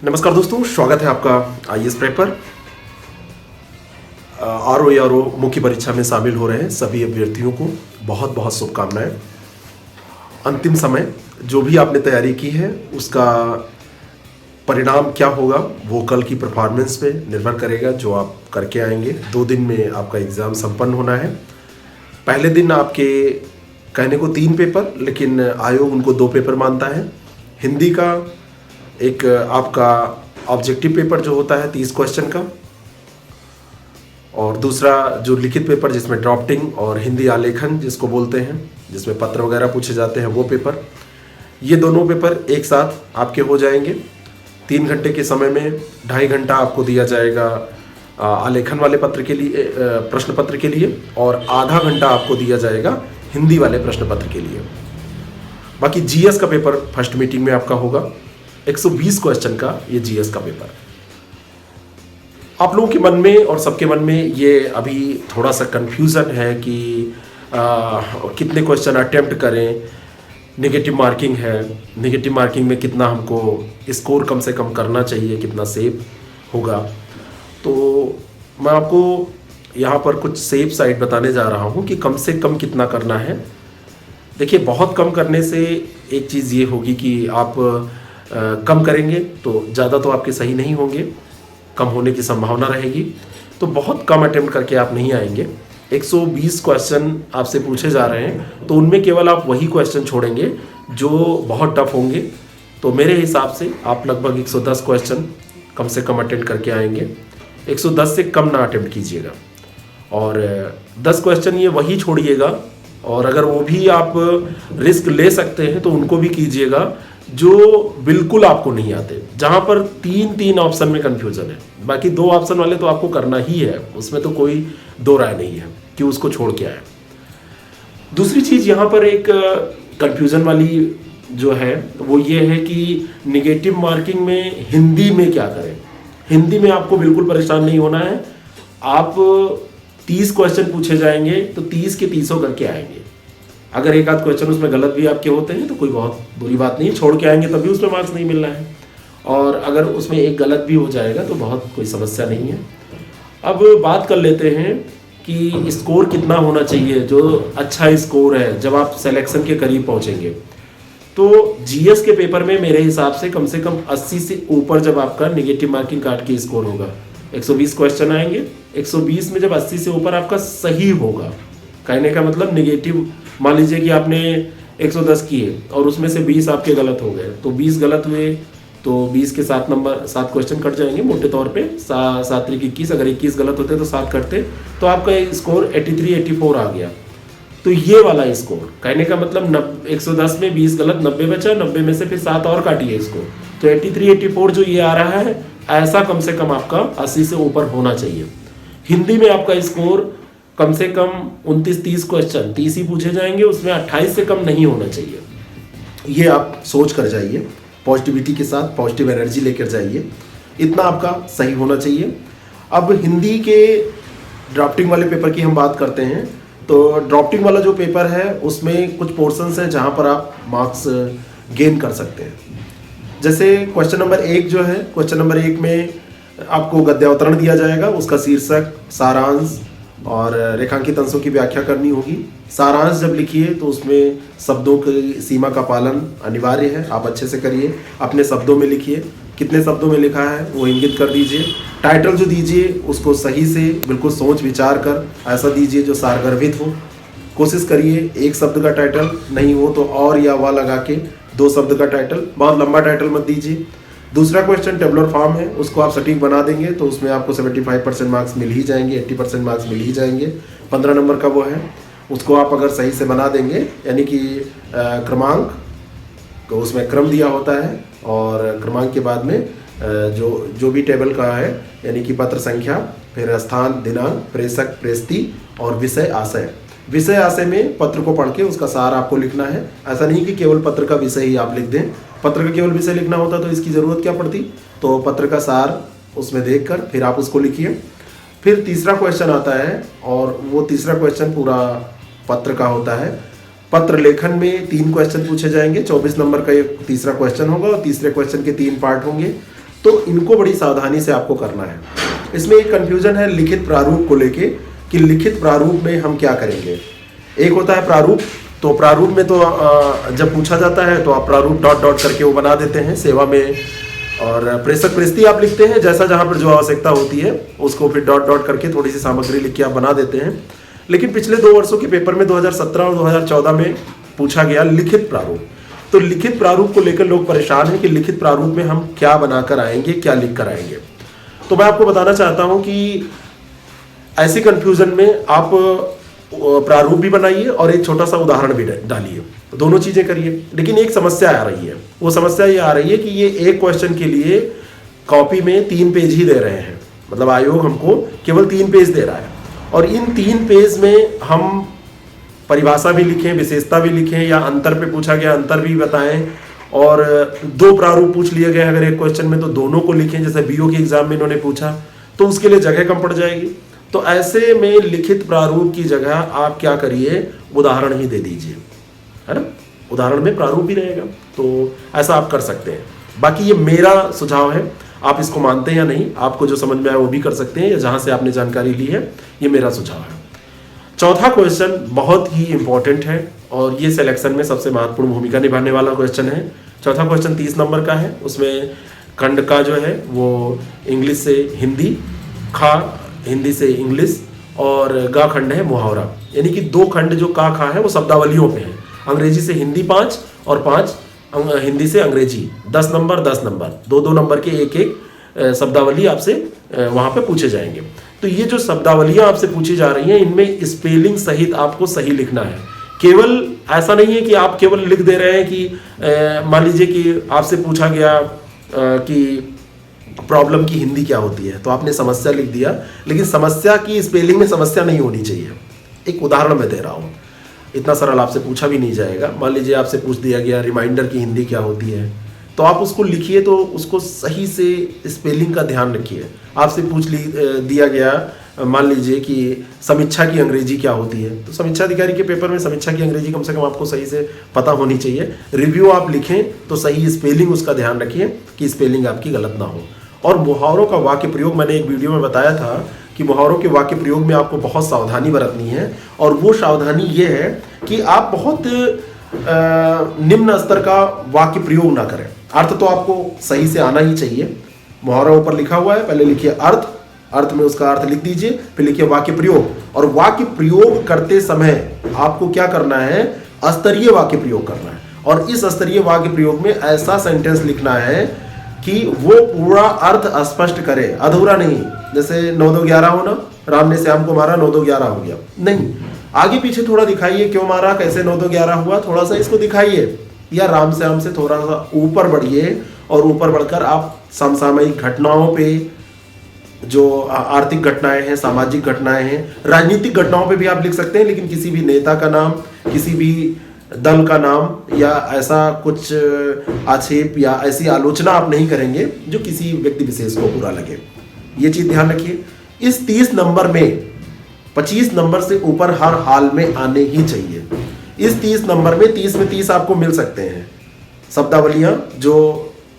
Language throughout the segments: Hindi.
नमस्कार दोस्तों, स्वागत है आपका आईएएस प्रेप पर। आरओ या आरओ मुख्य परीक्षा में शामिल हो रहे हैं सभी अभ्यर्थियों को बहुत बहुत शुभकामनाएं। अंतिम समय जो भी आपने तैयारी की है उसका परिणाम क्या होगा वो कल की परफॉर्मेंस पे निर्भर करेगा जो आप करके आएंगे। 2 दिन में आपका एग्ज़ाम संपन्न होना है। पहले दिन आपके कहने को 3 पेपर, लेकिन आयोग उनको 2 पेपर मानता है। हिंदी का एक आपका ऑब्जेक्टिव पेपर जो होता है 30 क्वेश्चन का, और दूसरा जो लिखित पेपर जिसमें ड्राफ्टिंग और हिंदी आलेखन जिसको बोलते हैं, जिसमें पत्र वगैरह पूछे जाते हैं, वो पेपर। ये दोनों पेपर एक साथ आपके हो जाएंगे। 3 घंटे के समय में 2.5 घंटा आपको दिया जाएगा आलेखन वाले पत्र के लिए, प्रश्न पत्र के लिए, और आधा घंटा आपको दिया जाएगा हिंदी वाले प्रश्न पत्र के लिए। बाकी जीएस का पेपर फर्स्ट मीटिंग में आपका होगा। 120 क्वेश्चन का ये जीएस का पेपर। आप लोगों के मन में और सबके मन में ये अभी थोड़ा सा कंफ्यूजन है कि कितने क्वेश्चन अटेम्प्ट करें। नेगेटिव मार्किंग है, नेगेटिव मार्किंग में कितना हमको स्कोर कम से कम करना चाहिए, कितना सेफ होगा। तो मैं आपको यहाँ पर कुछ सेफ साइड बताने जा रहा हूँ कि कम से कम कितना करना है। देखिए, बहुत कम करने से एक चीज़ ये होगी कि आप कम करेंगे तो ज़्यादा तो आपके सही नहीं होंगे, कम होने की संभावना रहेगी। तो बहुत कम अटेम्प्ट करके आप नहीं आएंगे। 120 क्वेश्चन आपसे पूछे जा रहे हैं, तो उनमें केवल आप वही क्वेश्चन छोड़ेंगे जो बहुत टफ होंगे। तो मेरे हिसाब से आप लगभग 110 क्वेश्चन कम से कम अटेम्प्ट करके आएंगे। 110 से कम ना अटेम्प्ट कीजिएगा, और 10 क्वेश्चन ये वही छोड़िएगा। और अगर वो भी आप रिस्क ले सकते हैं तो उनको भी कीजिएगा जो बिल्कुल आपको नहीं आते, जहां पर 3 ऑप्शन में कंफ्यूजन है। बाकी 2 ऑप्शन वाले तो आपको करना ही है, उसमें तो कोई दो राय नहीं है कि उसको छोड़ के आए। दूसरी चीज यहां पर एक कंफ्यूजन वाली जो है वो ये है कि निगेटिव मार्किंग में हिंदी में क्या करें। हिंदी में आपको बिल्कुल परेशान नहीं होना है। आप 30 क्वेश्चन पूछे जाएंगे तो 30 के 30 करके आएंगे। अगर एक आध क्वेश्चन उसमें गलत भी आपके होते हैं तो कोई बहुत बुरी बात नहीं है, छोड़ के आएंगे तभी उसमें मार्क्स नहीं मिलना है। और अगर उसमें एक गलत भी हो जाएगा तो बहुत कोई समस्या नहीं है। अब बात कर लेते हैं कि स्कोर कितना होना चाहिए, जो अच्छा स्कोर है जब आप सिलेक्शन के करीब पहुंचेंगे। तो जीएस के पेपर में मेरे हिसाब से कम 80 से ऊपर जब आपका निगेटिव मार्किंग काट के स्कोर होगा। 120 क्वेश्चन आएंगे, 120 में जब 80 से ऊपर आपका सही होगा, कहने का मतलब निगेटिव, मान लीजिए कि आपने 110 किए और उसमें से 20 आपके गलत हो गए, तो 20 गलत हुए तो 20 के 7 क्वेश्चन कट जाएंगे मोटे तौर पे। 7 त्रिक 21, अगर 21 गलत होते तो 7 कटते, तो आपका स्कोर 83-84 आ गया। तो ये वाला स्कोर, कहने का मतलब 110 में 20 गलत, 90 बचा, 90 में से फिर 7 और काटिए इसको, तो 83-84 जो ये आ रहा है, ऐसा कम से कम आपका 80 से ऊपर होना चाहिए। हिंदी में आपका स्कोर कम से कम 29-30 क्वेश्चन, 30 ही पूछे जाएंगे, उसमें 28 से कम नहीं होना चाहिए। ये आप सोच कर जाइए, पॉजिटिविटी के साथ पॉजिटिव एनर्जी लेकर जाइए, इतना आपका सही होना चाहिए। अब हिंदी के ड्राफ्टिंग वाले पेपर की हम बात करते हैं। तो ड्राफ्टिंग वाला जो पेपर है उसमें कुछ पोर्शंस हैं जहां पर आप मार्क्स गेन कर सकते हैं। जैसे क्वेश्चन नंबर 1 जो है, क्वेश्चन नंबर 1 में आपको गद्यावतरण दिया जाएगा, उसका शीर्षक, सारांश और रेखांकित अंशों की व्याख्या करनी होगी। सारांश जब लिखिए तो उसमें शब्दों की सीमा का पालन अनिवार्य है, आप अच्छे से करिए, अपने शब्दों में लिखिए। कितने शब्दों में लिखा है वो इंगित कर दीजिए। टाइटल जो दीजिए उसको सही से बिल्कुल सोच विचार कर ऐसा दीजिए जो सारगर्भित हो। कोशिश करिए 1 शब्द का टाइटल, नहीं हो तो और या वा लगा के 2 शब्द का टाइटल, बहुत लंबा टाइटल मत दीजिए। दूसरा क्वेश्चन टेबुलर फॉर्म है, उसको आप सटीक बना देंगे तो उसमें आपको 75% मार्क्स मिल ही जाएंगे, 80% मार्क्स मिल ही जाएंगे। 15 नंबर का वो है, उसको आप अगर सही से बना देंगे, यानी कि क्रमांक, तो उसमें क्रम दिया होता है और क्रमांक के बाद में जो भी टेबल का है, यानी कि पत्र संख्या, फिर स्थान, दिनांक, प्रेषक, प्रेषती और विषय आशय। विषय आशय में पत्र को पढ़ के उसका सार आपको लिखना है। ऐसा नहीं कि केवल पत्र का विषय ही आप लिख दें। पत्र का केवल विषय लिखना होता तो इसकी ज़रूरत क्या पड़ती। तो पत्र का सार उसमें देखकर फिर आप उसको लिखिए। फिर तीसरा क्वेश्चन आता है और वो तीसरा क्वेश्चन पूरा पत्र का होता है। पत्र लेखन में 3 क्वेश्चन पूछे जाएंगे। 24 नंबर का ये तीसरा क्वेश्चन होगा और तीसरे क्वेश्चन के 3 पार्ट होंगे। तो इनको बड़ी सावधानी से आपको करना है। इसमें एक कंफ्यूजन है लिखित प्रारूप को लेके कि लिखित प्रारूप में हम क्या करेंगे। एक होता है प्रारूप, तो प्रारूप में तो जब पूछा जाता है तो आप प्रारूप डॉट डॉट करके वो बना देते हैं सेवा में, और प्रेषक प्रेषित आप लिखते हैं जैसा जहाँ पर जो आवश्यकता होती है उसको फिर डॉट डॉट करके थोड़ी सी सामग्री लिख के आप बना देते हैं। लेकिन पिछले 2 वर्षों के पेपर में 2017 और 2014 में पूछा गया लिखित प्रारूप। तो लिखित प्रारूप को लेकर लोग परेशान हैं कि लिखित प्रारूप में हम क्या बनाकर आएंगे, क्या लिख कर आएंगे। तो मैं आपको बताना चाहता हूं कि ऐसी कंफ्यूजन में आप प्रारूप भी बनाइए और एक छोटा सा उदाहरण भी डालिए, दोनों चीजें करिए। लेकिन एक समस्या आ रही है, वो समस्या ये आ रही है कि ये एक क्वेश्चन के लिए कॉपी में 3 पेज ही दे रहे हैं, मतलब आयोग हमको केवल 3 पेज दे रहा है, और इन 3 पेज में हम परिभाषा भी लिखें, विशेषता भी लिखें, या अंतर पे पूछा गया अंतर भी बताएं, और 2 प्रारूप पूछ लिए गए अगर एक क्वेश्चन में तो दोनों को लिखें, जैसे बीओ के एग्जाम में इन्होंने पूछा, तो उसके लिए जगह कम पड़ जाएगी। तो ऐसे में लिखित प्रारूप की जगह आप क्या करिए, उदाहरण ही दे दीजिए, है ना, उदाहरण में प्रारूप भी रहेगा। तो ऐसा आप कर सकते हैं। बाकी ये मेरा सुझाव है, आप इसको मानते हैं या नहीं, आपको जो समझ में आया वो भी कर सकते हैं, या जहां से आपने जानकारी ली है, ये मेरा सुझाव है। चौथा क्वेश्चन बहुत ही इंपॉर्टेंट है और ये सिलेक्शन में सबसे महत्वपूर्ण भूमिका निभाने वाला क्वेश्चन है। चौथा क्वेश्चन 30 नंबर का है। उसमें खंड का जो है वो इंग्लिश से हिंदी, खा हिंदी से इंग्लिश, और गा खंड है मुहावरा, यानी कि 2 खंड जो का खा है वो शब्दावलियों पे है। अंग्रेजी से हिंदी 5 और 5 हिंदी से अंग्रेजी, 10 नंबर 10 नंबर, 2-2 नंबर के एक शब्दावली आपसे वहां पे पूछे जाएंगे। तो ये जो शब्दावलियां आपसे पूछी जा रही हैं इनमें स्पेलिंग सहित आपको सही लिखना है। केवल ऐसा नहीं है कि आप केवल लिख दे रहे हैं कि मान लीजिए कि आपसे पूछा गया कि प्रॉब्लम की हिंदी क्या होती है, तो आपने समस्या लिख दिया, लेकिन समस्या की स्पेलिंग में समस्या नहीं होनी चाहिए। एक उदाहरण मैं दे रहा हूँ, इतना सरल आपसे पूछा भी नहीं जाएगा। मान लीजिए आपसे पूछ दिया गया रिमाइंडर की हिंदी क्या होती है, तो आप उसको लिखिए, तो उसको सही से स्पेलिंग का ध्यान रखिए। आपसे दिया गया मान लीजिए कि समीक्षा की अंग्रेजी क्या होती है, तो समीक्षा अधिकारी के पेपर में समीक्षा की अंग्रेजी कम से कम आपको सही से पता होनी चाहिए। रिव्यू आप लिखें तो सही स्पेलिंग उसका ध्यान रखिए कि स्पेलिंग आपकी गलत ना हो। और मुहावरों का वाक्य प्रयोग मैंने एक वीडियो में बताया था कि मुहावरों के वाक्य प्रयोग में आपको बहुत सावधानी बरतनी है, और वो सावधानी ये है कि आप बहुत निम्न स्तर का वाक्य प्रयोग ना करें। अर्थ तो आपको सही से आना ही चाहिए। मुहावरा ऊपर लिखा हुआ है, पहले लिखिए अर्थ, अर्थ में उसका अर्थ लिख दीजिए, फिर लिखिए वाक्य प्रयोग। और वाक्य प्रयोग करते समय आपको क्या करना है, स्तरीय वाक्य प्रयोग करना है। और इस स्तरीय वाक्य प्रयोग में ऐसा सेंटेंस लिखना है कि वो पूरा अर्थ स्पष्ट करे, अधूरा नहीं। जैसे 9-2-11 हो ना, राम ने श्याम को मारा 9-2-11 हो गया, नहीं, आगे पीछे थोड़ा दिखाइए, क्यों मारा, कैसे 9-2-11 हुआ, थोड़ा सा इसको दिखाइए। या राम श्याम से थोड़ा सा ऊपर बढ़िए, और ऊपर बढ़कर आप समसामयिक घटनाओं पे, जो आर्थिक घटनाएं हैं, सामाजिक घटनाएं हैं, राजनीतिक घटनाओं पे भी आप लिख सकते हैं, लेकिन किसी भी नेता का नाम, किसी भी दल का नाम, या ऐसा कुछ आक्षेप या ऐसी आलोचना आप नहीं करेंगे जो किसी व्यक्ति विशेष को बुरा लगे। ये चीज ध्यान रखिए। इस 30 नंबर में 25 नंबर से ऊपर हर हाल में आने ही चाहिए। इस 30 नंबर में 30 में 30 आपको मिल सकते हैं। शब्दावलियां जो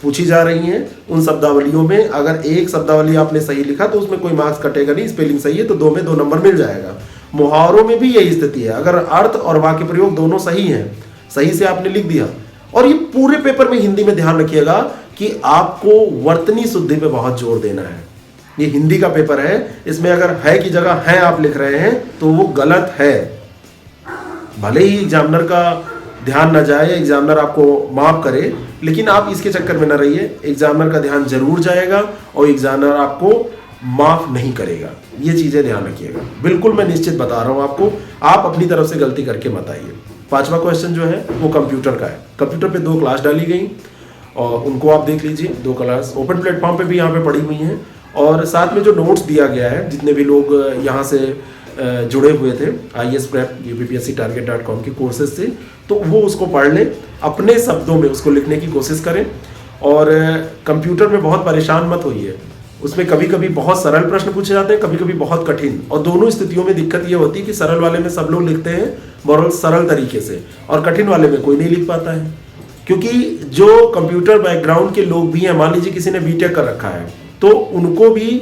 पूछी जा रही हैं उन शब्दावलियों में अगर एक शब्दावली आपने सही लिखा तो उसमें कोई मार्क्स कटेगा नहीं, स्पेलिंग सही है तो 2 में 2 नंबर मिल जाएगा। मुहावरों में भी यही स्थिति है, अगर अर्थ और वाक्य प्रयोग दोनों सही हैं, सही से आपने लिख दिया। और ये पूरे पेपर में हिंदी में ध्यान रखिएगा कि आपको वर्तनी शुद्धि पे बहुत जोर देना है। ये हिंदी का पेपर है, इसमें अगर है की जगह है आप लिख रहे हैं तो वो गलत है। भले ही एग्जामिनर का ध्यान न जाए, एग्जामिनर आपको माफ करे, लेकिन आप इसके चक्कर में न रहिए। एग्जामिनर का ध्यान जरूर जाएगा और एग्जामिनर आपको माफ नहीं करेगा। ये चीजें ध्यान रखिएगा, बिल्कुल मैं निश्चित बता रहा हूं आपको। आप अपनी तरफ से गलती करके मत आइए। 5वां क्वेश्चन जो है वो कंप्यूटर का है। कंप्यूटर पे 2 क्लास डाली गई और उनको आप देख लीजिए। 2 क्लास ओपन प्लेटफॉर्म पे भी यहाँ पे पड़ी हुई हैं, और साथ में जो नोट्स दिया गया है, जितने भी लोग यहाँ से जुड़े हुए थे IAS Prep UPPSC Target.com के कोर्सेज से, तो वो उसको पढ़ लें, अपने शब्दों में उसको लिखने की कोशिश करें। और कंप्यूटर में बहुत परेशान मत होइए। उसमें कभी कभी बहुत सरल प्रश्न पूछे जाते हैं, कभी कभी बहुत कठिन, और दोनों स्थितियों में दिक्कत ये होती है कि सरल वाले में सब लोग लिखते हैं बहुत सरल तरीके से, और कठिन वाले में कोई नहीं लिख पाता है। क्योंकि जो कंप्यूटर बैकग्राउंड के लोग भी हैं, मान लीजिए किसी ने बीटेक कर रखा है, तो उनको भी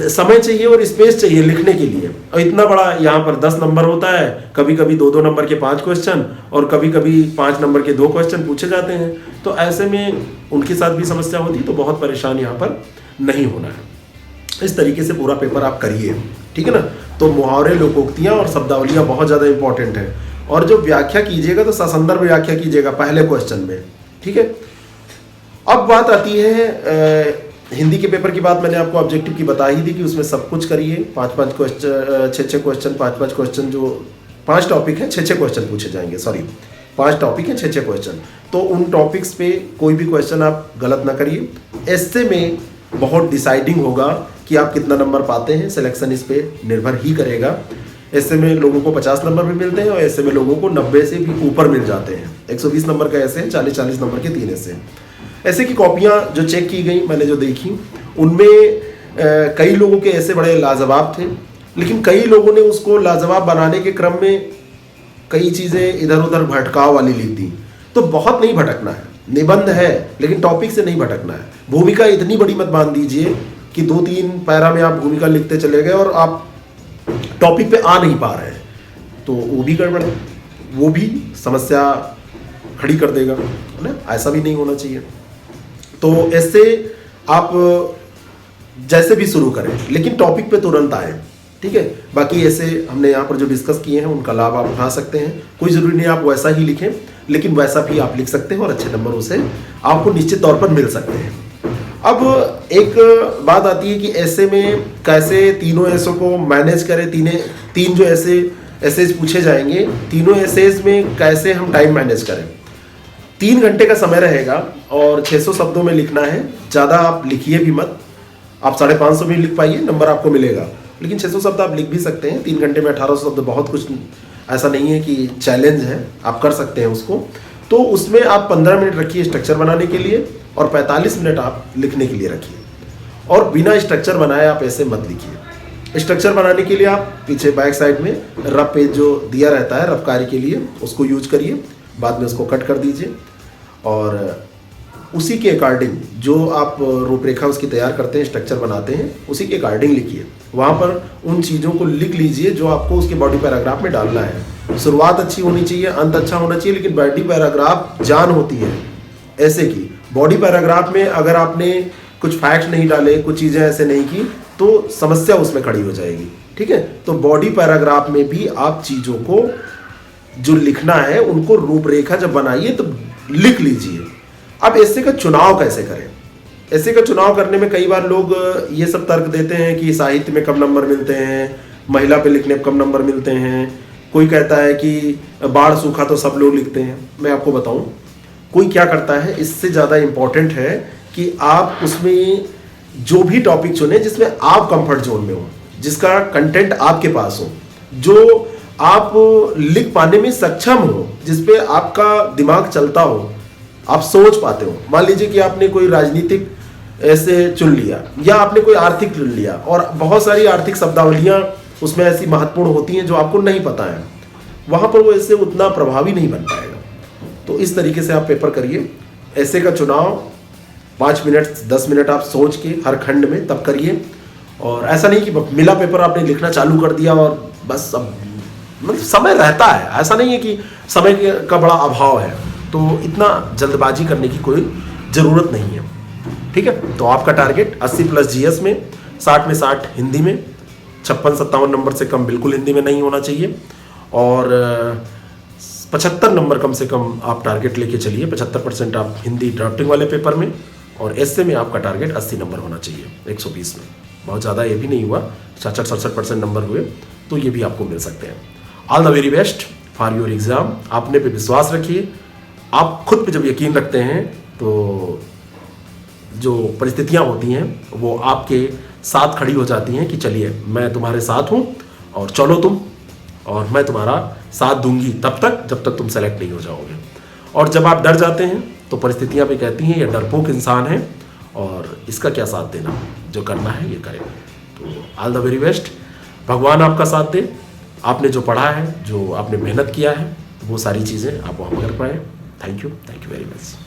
समय चाहिए और स्पेस चाहिए लिखने के लिए। और इतना बड़ा यहाँ पर 10 नंबर होता है, कभी कभी 2-2 नंबर के 5 क्वेश्चन और कभी कभी 5 नंबर के 2 क्वेश्चन पूछे जाते हैं। तो ऐसे में उनके साथ भी समस्या होती है, तो बहुत परेशान यहाँ पर नहीं होना है। इस तरीके से पूरा पेपर आप करिए, ठीक है ना। तो मुहावरे, लोकोक्तियाँ और शब्दावलियाँ बहुत ज़्यादा इंपॉर्टेंट है। और जो व्याख्या कीजिएगा तो ससंदर्भ व्याख्या कीजिएगा पहले क्वेश्चन में, ठीक है। अब बात आती है हिंदी के पेपर की बात। मैंने आपको ऑब्जेक्टिव की बता ही दी कि उसमें सब कुछ करिए, 5-5 क्वेश्चन, 6-6 क्वेश्चन, 5-5 क्वेश्चन, जो 5 टॉपिक हैं 6-6 क्वेश्चन पूछे जाएंगे, 5 टॉपिक हैं 6-6 क्वेश्चन। तो उन टॉपिक्स पे कोई भी क्वेश्चन आप गलत ना करिए। ऐसे में बहुत डिसाइडिंग होगा कि आप कितना नंबर पाते हैं, सिलेक्शन इस पे निर्भर ही करेगा। ऐसे में लोगों को 50 नंबर भी मिलते हैं और ऐसे में लोगों को 90 से भी ऊपर मिल जाते हैं। 120 नंबर का ऐसे, 40-40 नंबर के 3 ऐसे। ऐसे की कॉपियाँ जो चेक की गई, मैंने जो देखी, उनमें कई लोगों के ऐसे बड़े लाजवाब थे, लेकिन कई लोगों ने उसको लाजवाब बनाने के क्रम में कई चीज़ें इधर उधर भटकाव वाली लिख दी। तो बहुत नहीं भटकना है, निबंध है लेकिन टॉपिक से नहीं भटकना है। भूमिका इतनी बड़ी मत बांध दीजिए कि 2-3 पैरा में आप भूमिका लिखते चले गए और आप टॉपिक पे आ नहीं पा रहे हैं, तो वो भी गड़बड़ है, वो भी समस्या खड़ी कर देगा, है ना। ऐसा भी नहीं होना चाहिए। तो ऐसे आप जैसे भी शुरू करें, लेकिन टॉपिक पे तुरंत आए, ठीक है। बाकी ऐसे हमने यहाँ पर जो डिस्कस किए हैं उनका लाभ आप उठा सकते हैं। कोई ज़रूरी नहीं आप वैसा ही लिखें, लेकिन वैसा भी आप लिख सकते हैं और अच्छे नंबरों से आपको निश्चित तौर पर मिल सकते हैं। अब एक बात आती है कि ऐसे में कैसे तीनों ऐसों को मैनेज करें। तीन जो ऐसेज पूछे जाएंगे, तीनों ऐसेज में कैसे हम टाइम मैनेज करें। 3 घंटे का समय रहेगा और 600 शब्दों में लिखना है। ज़्यादा आप लिखिए भी मत, आप 550 में लिख पाइए, नंबर आपको मिलेगा। लेकिन 600 शब्द आप लिख भी सकते हैं। 3 घंटे में 1800 शब्द बहुत कुछ ऐसा नहीं है कि चैलेंज है, आप कर सकते हैं उसको। तो उसमें आप 15 मिनट रखिए स्ट्रक्चर बनाने के लिए और 45 मिनट आप लिखने के लिए रखिए। और बिना स्ट्रक्चर बनाए आप ऐसे मत लिखिए। स्ट्रक्चर बनाने के लिए आप पीछे बैक साइड में रफ पेज जो दिया रहता है रफ कार्य के लिए, उसको यूज करिए, बाद में उसको कट कर दीजिए और उसी के अकॉर्डिंग जो आप रूपरेखा उसकी तैयार करते हैं, स्ट्रक्चर बनाते हैं, उसी के अकॉर्डिंग लिखिए। वहाँ पर उन चीज़ों को लिख लीजिए जो आपको उसके बॉडी पैराग्राफ में डालना है। शुरुआत अच्छी होनी चाहिए, अंत अच्छा होना चाहिए, लेकिन बॉडी पैराग्राफ जान होती है ऐसे की। बॉडी पैराग्राफ में अगर आपने कुछ फैक्ट नहीं डाले, कुछ चीज़ें ऐसे नहीं की, तो समस्या उसमें खड़ी हो जाएगी, ठीक है। तो बॉडी पैराग्राफ में भी आप चीज़ों को जो लिखना है उनको रूपरेखा जब बनाइए तो लिख लीजिए। अब ऐसे का चुनाव कैसे करें? ऐसे का चुनाव करने में कई बार लोग ये सब तर्क देते हैं कि साहित्य में कम नंबर मिलते हैं, महिला पे लिखने में कम नंबर मिलते हैं। कोई कहता है कि बाढ़ सूखा तो सब लोग लिखते हैं। मैं आपको बताऊं, कोई क्या करता है, इससे ज़्यादा इम्पोर्टेंट है कि आप उसमें जो भी टॉपिक चुने जिसमें आप कंफर्ट जोन में हो, जिसका कंटेंट आपके पास हो, जो आप लिख पाने में सक्षम हो, जिसपे आपका दिमाग चलता हो, आप सोच पाते हो। मान लीजिए कि आपने कोई राजनीतिक ऐसे चुन लिया या आपने कोई आर्थिक चुन लिया और बहुत सारी आर्थिक शब्दावलियां उसमें ऐसी महत्वपूर्ण होती हैं जो आपको नहीं पता है, वहां पर वो ऐसे उतना प्रभावी नहीं बन पाएगा। तो इस तरीके से आप पेपर करिए। ऐसे का चुनाव 5 मिनट 10 मिनट आप सोच के हर खंड में तब करिए। और ऐसा नहीं कि मिला पेपर आपने लिखना चालू कर दिया और बस अब मतलब समय रहता है, ऐसा नहीं है कि समय का बड़ा अभाव है, तो इतना जल्दबाजी करने की कोई ज़रूरत नहीं है, ठीक है। तो आपका टारगेट 80+ जीएस में, 60 में 60 हिंदी में, 56-57 नंबर से कम बिल्कुल हिंदी में नहीं होना चाहिए और 75 नंबर कम से कम आप टारगेट लेके चलिए। 75% आप हिंदी ड्राफ्टिंग वाले पेपर में और ऐसे में आपका टारगेट 80 नंबर होना चाहिए 120 में। बहुत ज़्यादा ये भी नहीं हुआ, 66-67% नंबर हुए तो ये भी आपको मिल सकते हैं। All the very best for your exam. अपने पे विश्वास रखिए। आप खुद पे जब यकीन रखते हैं तो जो परिस्थितियाँ होती हैं वो आपके साथ खड़ी हो जाती हैं कि चलिए मैं तुम्हारे साथ हूँ और चलो तुम, और मैं तुम्हारा साथ दूंगी तब तक जब तक तुम सेलेक्ट नहीं हो जाओगे। और जब आप डर जाते हैं तो परिस्थितियाँ भी कहती हैं ये डरपोक इंसान है और इसका क्या साथ देना, जो करना है ये करें। तो ऑल द वेरी बेस्ट, भगवान आपका साथ दे। आपने जो पढ़ा है, जो आपने मेहनत किया है, वो सारी चीज़ें आप वहाँ कर पाएँ। Thank you very much.